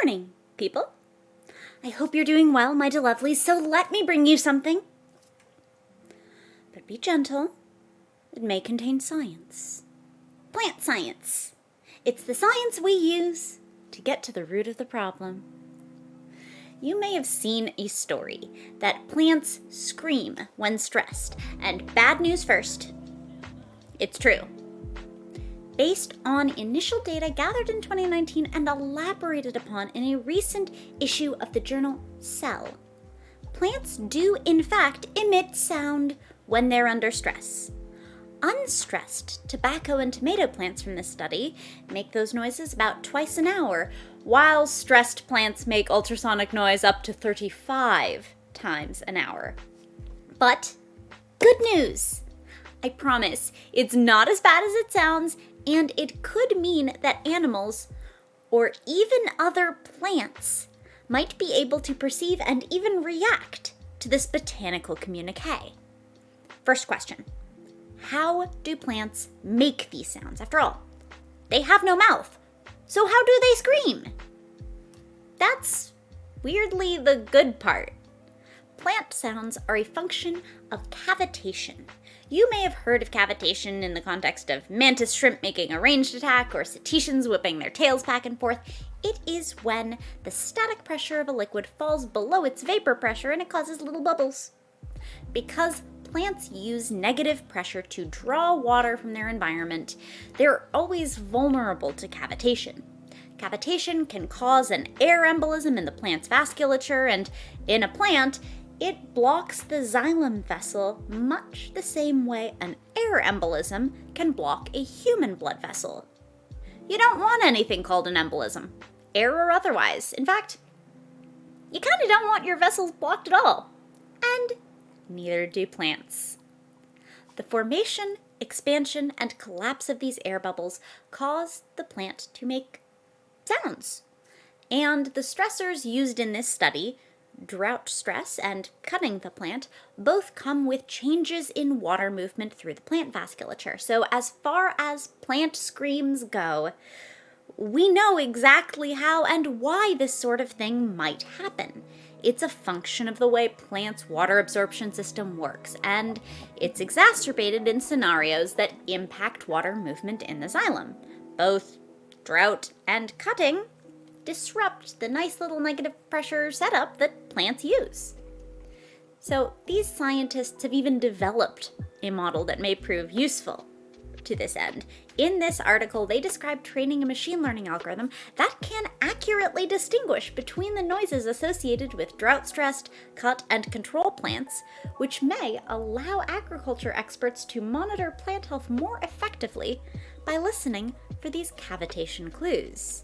morning, people. I hope you're doing well, my delovelies, so let me bring you something. But be gentle. It may contain science. Plant science. It's the science we use to get to the root of the problem. You may have seen a story that plants scream when stressed, and bad news first. It's true. Based on initial data gathered in 2019 and elaborated upon in a recent issue of the journal Cell, plants do in fact emit sound when they're under stress. Unstressed tobacco and tomato plants from this study make those noises about twice an hour, while stressed plants make ultrasonic noise up to 35 times an hour. But good news! I promise, it's not as bad as it sounds, and it could mean that animals, or even other plants, might be able to perceive and even react to this botanical communique. First question. How do plants make these sounds? After all, they have no mouth, so how do they scream? That's weirdly the good part. Plant sounds are a function of cavitation. You may have heard of cavitation in the context of mantis shrimp making a ranged attack or cetaceans whipping their tails back and forth. It is when the static pressure of a liquid falls below its vapor pressure and it causes little bubbles. Because plants use negative pressure to draw water from their environment, they're always vulnerable to cavitation. Cavitation can cause an air embolism in the plant's vasculature, and in a plant, it blocks the xylem vessel much the same way an air embolism can block a human blood vessel. You don't want anything called an embolism, air or otherwise. In fact, you kind of don't want your vessels blocked at all. And neither do plants. The formation, expansion, and collapse of these air bubbles cause the plant to make sounds. And the stressors used in this study, drought stress and cutting the plant, both come with changes in water movement through the plant vasculature. So as far as plant screams go, we know exactly how and why this sort of thing might happen. It's a function of the way plants' water absorption system works, and it's exacerbated in scenarios that impact water movement in the xylem. Both drought and cutting disrupt the nice little negative pressure setup that plants use. So these scientists have even developed a model that may prove useful to this end. In this article, they describe training a machine learning algorithm that can accurately distinguish between the noises associated with drought-stressed, cut, and control plants, which may allow agriculture experts to monitor plant health more effectively by listening for these cavitation clues.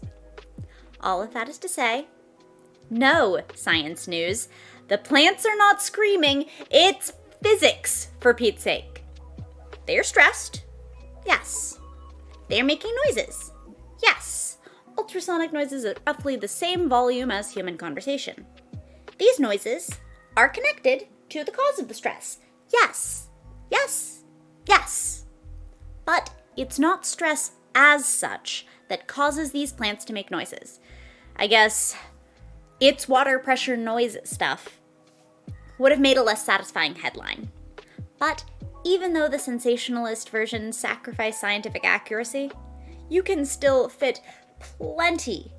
All of that is to say, no, science news. The plants are not screaming. It's physics, for Pete's sake. They are stressed. Yes. They are making noises. Yes. Ultrasonic noises at roughly the same volume as human conversation. These noises are connected to the cause of the stress. Yes. Yes. Yes. But it's not stress as such that causes these plants to make noises. I guess it's water pressure noise stuff would have made a less satisfying headline. But even though the sensationalist version sacrificed scientific accuracy, you can still fit plenty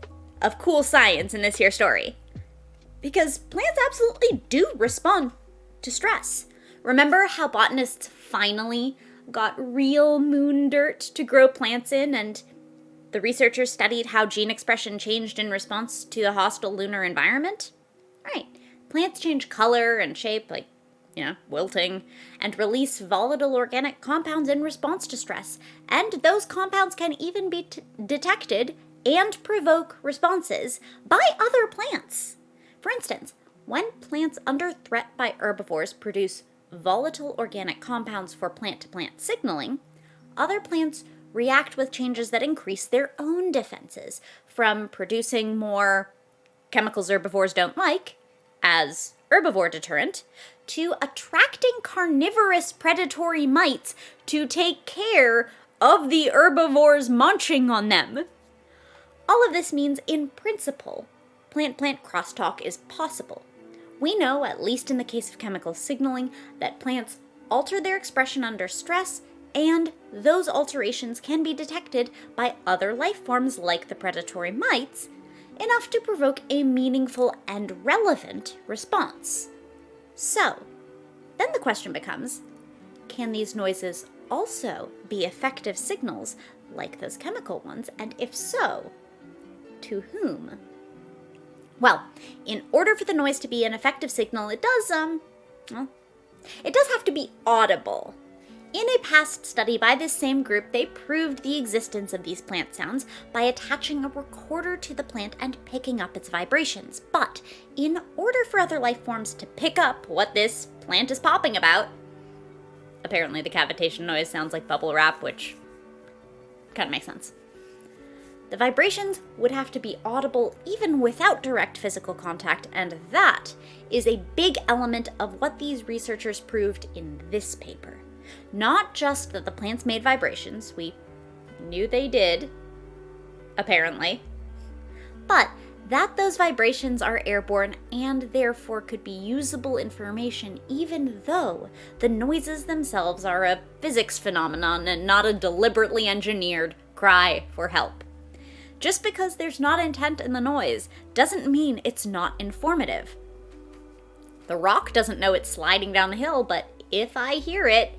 of cool science in this here story. Because plants absolutely do respond to stress. Remember how botanists finally got real moon dirt to grow plants in, and the researchers studied how gene expression changed in response to the hostile lunar environment? Right. Plants change color and shape, like, wilting, and release volatile organic compounds in response to stress. And those compounds can even be detected and provoke responses by other plants. For instance, when plants under threat by herbivores produce volatile organic compounds for plant-to-plant signaling, other plants react with changes that increase their own defenses, from producing more chemicals herbivores don't like, as herbivore deterrent, to attracting carnivorous predatory mites to take care of the herbivores munching on them. All of this means, in principle, plant-plant crosstalk is possible. We know, at least in the case of chemical signaling, that plants alter their expression under stress, and those alterations can be detected by other life forms like the predatory mites, enough to provoke a meaningful and relevant response. So, then the question becomes, can these noises also be effective signals like those chemical ones, and if so, to whom? Well, in order for the noise to be an effective signal, it does have to be audible. In a past study by this same group, they proved the existence of these plant sounds by attaching a recorder to the plant and picking up its vibrations. But in order for other life forms to pick up what this plant is popping about, apparently the cavitation noise sounds like bubble wrap, which kind of makes sense. The vibrations would have to be audible even without direct physical contact, and that is a big element of what these researchers proved in this paper. Not just that the plants made vibrations, we knew they did, apparently, but that those vibrations are airborne and therefore could be usable information even though the noises themselves are a physics phenomenon and not a deliberately engineered cry for help. Just because there's not intent in the noise doesn't mean it's not informative. The rock doesn't know it's sliding down the hill, but if I hear it,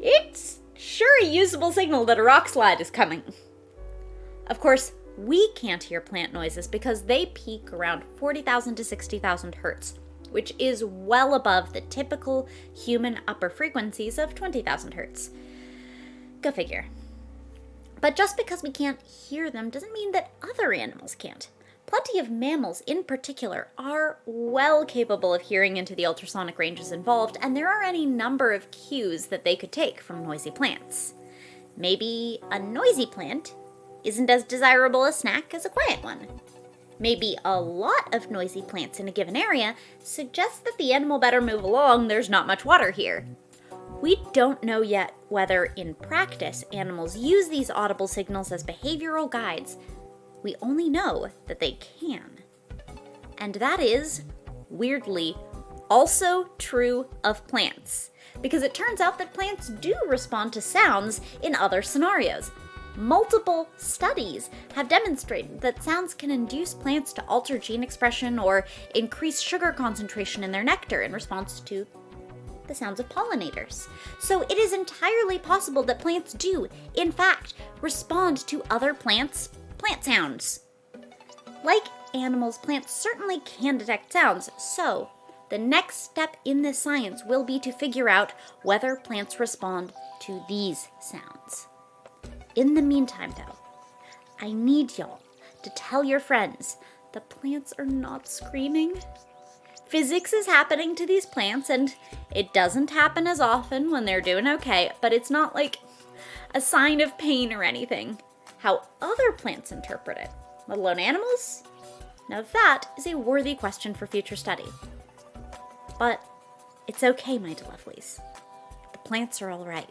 it's sure a usable signal that a rock slide is coming. Of course, we can't hear plant noises because they peak around 40,000 to 60,000 hertz, which is well above the typical human upper frequencies of 20,000 hertz. Go figure. But just because we can't hear them doesn't mean that other animals can't. Plenty of mammals in particular are well capable of hearing into the ultrasonic ranges involved, and there are any number of cues that they could take from noisy plants. Maybe a noisy plant isn't as desirable a snack as a quiet one. Maybe a lot of noisy plants in a given area suggests that the animal better move along, there's not much water here. We don't know yet whether, in practice, animals use these audible signals as behavioral guides. We only know that they can. And that is, weirdly, also true of plants. Because it turns out that plants do respond to sounds in other scenarios. Multiple studies have demonstrated that sounds can induce plants to alter gene expression or increase sugar concentration in their nectar in response to the sounds of pollinators. So it is entirely possible that plants do, in fact, respond to other plants' plant sounds. Like animals, plants certainly can detect sounds, so the next step in this science will be to figure out whether plants respond to these sounds. In the meantime, though, I need y'all to tell your friends the plants are not screaming. Physics is happening to these plants, and it doesn't happen as often when they're doing okay, but it's not like a sign of pain or anything. How other plants interpret it, let alone animals? Now that is a worthy question for future study. But it's okay, my lovelies. The plants are all right.